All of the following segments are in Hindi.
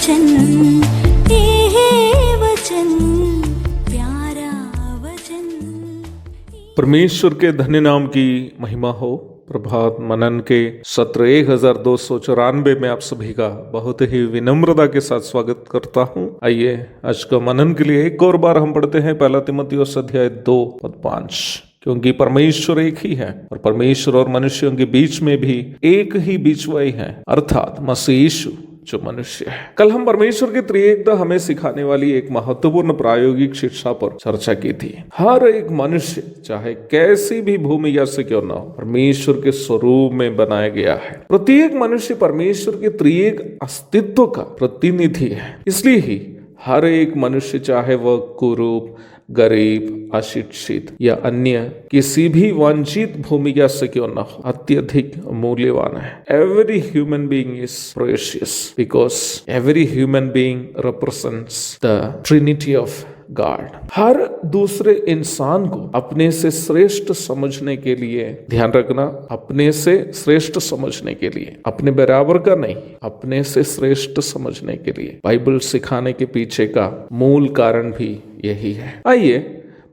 वचन, ये वचन, प्यारा वचन। परमेश्वर के धन्य नाम की महिमा हो। प्रभात मनन के सत्र 1294 में आप सभी का बहुत ही विनम्रता के साथ स्वागत करता हूं। आइए आज का मनन के लिए एक और बार हम पढ़ते हैं पहला तीमुथियुस अध्याय 2 पद 5। क्योंकि परमेश्वर एक ही है और परमेश्वर और मनुष्यों के बीच में भी एक ही बीचवाई है, अर्थात मसीह यीशु जो मनुष्य है। कल हम परमेश्वर के त्रिएकता हमें सिखाने वाली एक महत्वपूर्ण प्रायोगिक शिक्षा पर चर्चा की थी। हर एक मनुष्य चाहे कैसी भी भूमिका से क्यों ना हो, परमेश्वर के स्वरूप में बनाया गया है। प्रत्येक मनुष्य परमेश्वर के त्रिएक अस्तित्व का प्रतिनिधि है। इसलिए ही हर एक मनुष्य चाहे वह कुरूप, गरीब, अशिक्षित या अन्य किसी भी वंचित भूमिका से क्यों न हो, अत्यधिक मूल्यवान है। Every human being is precious because every human being represents the trinity of God. हर दूसरे इंसान को अपने से श्रेष्ठ समझने के लिए, ध्यान रखना, अपने से श्रेष्ठ समझने के लिए, अपने बराबर का नहीं, अपने से श्रेष्ठ समझने के लिए बाइबल सिखाने के पीछे का मूल कारण भी यही है। आइए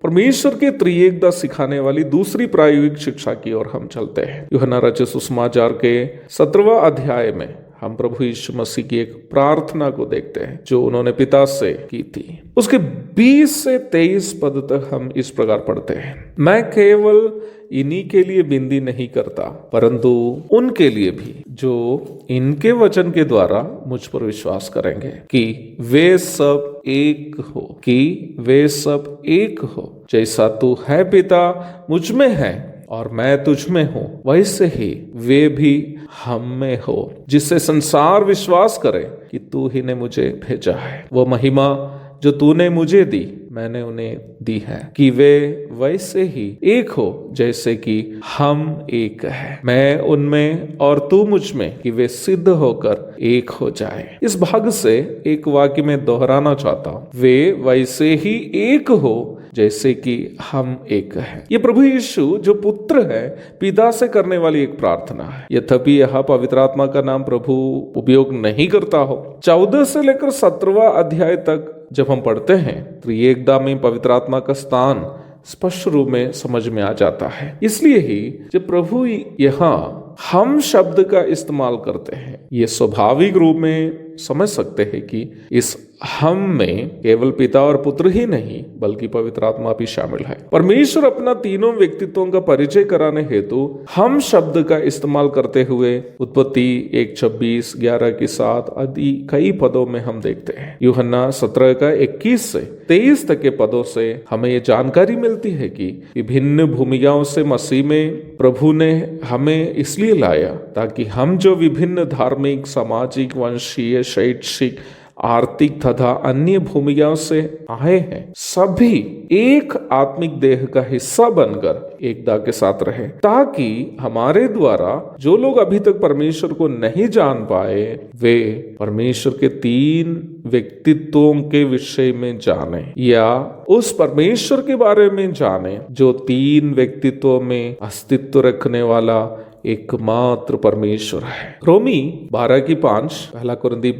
परमेश्वर के त्रिएकता सिखाने वाली दूसरी प्रायोगिक शिक्षा की ओर हम चलते हैं। यूहन्ना रचित सुसमाचार के 17वां अध्याय में हम प्रभु यीशु मसीह की एक प्रार्थना को देखते हैं जो उन्होंने पिता से की थी। उसके 20 से 23 पद तक हम इस प्रकार पढ़ते हैं। मैं केवल इन्हीं के लिए विनती नहीं करता, परंतु उनके लिए भी जो इनके वचन के द्वारा मुझ पर विश्वास करेंगे, कि वे सब एक हो, कि वे सब एक हो, जैसा तू है पिता मुझ में है और मैं तुझ में हूं, वैसे ही वे भी हम में हो, जिससे संसार विश्वास करे कि तू ही ने मुझे भेजा है। वो महिमा जो तूने मुझे दी मैंने उन्हें दी है, कि वे वैसे ही एक हो जैसे कि हम एक है, मैं उनमें और तू मुझ में, कि वे सिद्ध होकर एक हो जाए। इस भाग से एक वाक्य में दोहराना चाहता हूं, वे वैसे ही एक हो जैसे कि हम एक है। ये प्रभु यीशु जो पुत्र है पिता से करने वाली एक प्रार्थना है। यद्यपि यह पवित्र आत्मा का नाम प्रभु उपयोग नहीं करता हो। 14 से लेकर 17वां अध्याय तक जब हम पढ़ते हैं त्रिएकता में पवित्र आत्मा का स्थान स्पष्ट रूप में समझ में आ जाता है। इसलिए ही जब प्रभु यहाँ हम शब्द का इस्तेमाल करते हैं, ये स्वाभाविक रूप में समझ सकते हैं कि इस हम में केवल पिता और पुत्र ही नहीं बल्कि पवित्र आत्मा भी शामिल है। परमेश्वर अपना तीनों व्यक्तित्वों का परिचय कराने हेतु हम शब्द का इस्तेमाल करते हुए उत्पत्ति 1:26, 11 के 7 आदि कई पदों में हम देखते हैं। यूहन्ना 17 का 21 से 23 तक के पदों से हमें ये जानकारी मिलती है कि विभिन्न भूमिकाओं से मसीह में प्रभु ने हमें इसलिए लाया ताकि हम जो विभिन्न धार्मिक, सामाजिक, वंशीय, शैक्षिक, आर्थिक तथा अन्य भूमिकाओं से आए हैं, सभी एक आत्मिक देह का हिस्सा बनकर एकता के साथ रहे, ताकि हमारे द्वारा जो लोग अभी तक परमेश्वर को नहीं जान पाए वे परमेश्वर के 3 व्यक्तित्वों के विषय में जाने, या उस परमेश्वर के बारे में जाने जो 3 व्यक्तित्वों में अस्तित्व रखने वाला एकमात्र परमेश्वर है। रोमी 12:5, पहला कुरिन्थी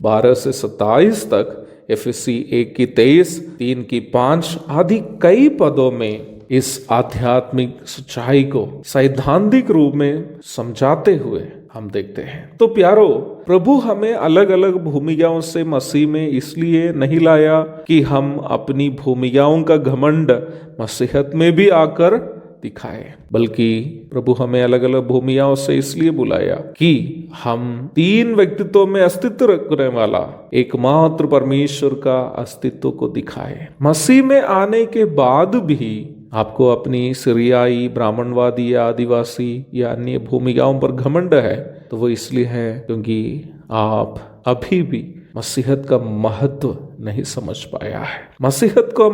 12 से 27 तक, एफएससी 1:23, 3:5 आदि कई पदों में इस आध्यात्मिक सच्चाई को सैद्धांतिक रूप में समझाते हुए हम देखते हैं। तो प्यारो, प्रभु हमें अलग अलग भूमिकाओं से मसीह में इसलिए नहीं लाया कि हम अपनी भूमिकाओं का घमंड मसीहत में भी आकर दिखाए, बल्कि प्रभु हमें अलग अलग भूमिकाओं से इसलिए बुलाया कि हम 3 व्यक्तित्वों में अस्तित्व रखने वाला एकमात्र परमेश्वर का अस्तित्व को दिखाए। मसीह में आने के बाद भी आपको अपनी सीरियाई, ब्राह्मणवादी या आदिवासी या अन्य भूमिकाओं पर घमंड है, तो वो इसलिए है क्योंकि आप अभी भी मसीहत का महत्व नहीं समझ पाया है। मसीहत का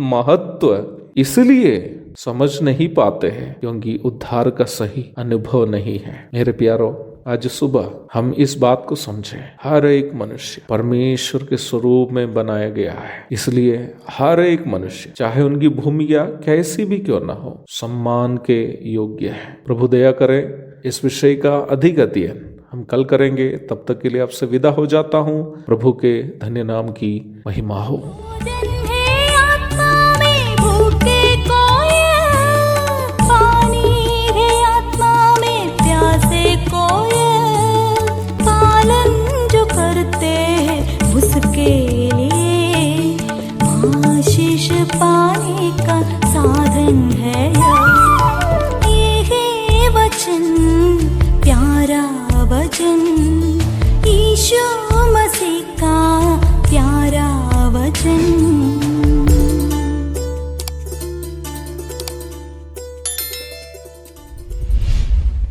महत्व इसलिए समझ नहीं पाते हैं क्योंकि उद्धार का सही अनुभव नहीं है। मेरे प्यारो, आज सुबह हम इस बात को समझें, हर एक मनुष्य परमेश्वर के स्वरूप में बनाया गया है। इसलिए हर एक मनुष्य, चाहे उनकी भूमिका कैसी भी क्यों ना हो, सम्मान के योग्य है। प्रभु दया करे इस विषय का अधिक अध्ययन हम कल करेंगे। तब तक के लिए आपसे विदा हो जाता हूँ। प्रभु के धन्य नाम की महिमा हो।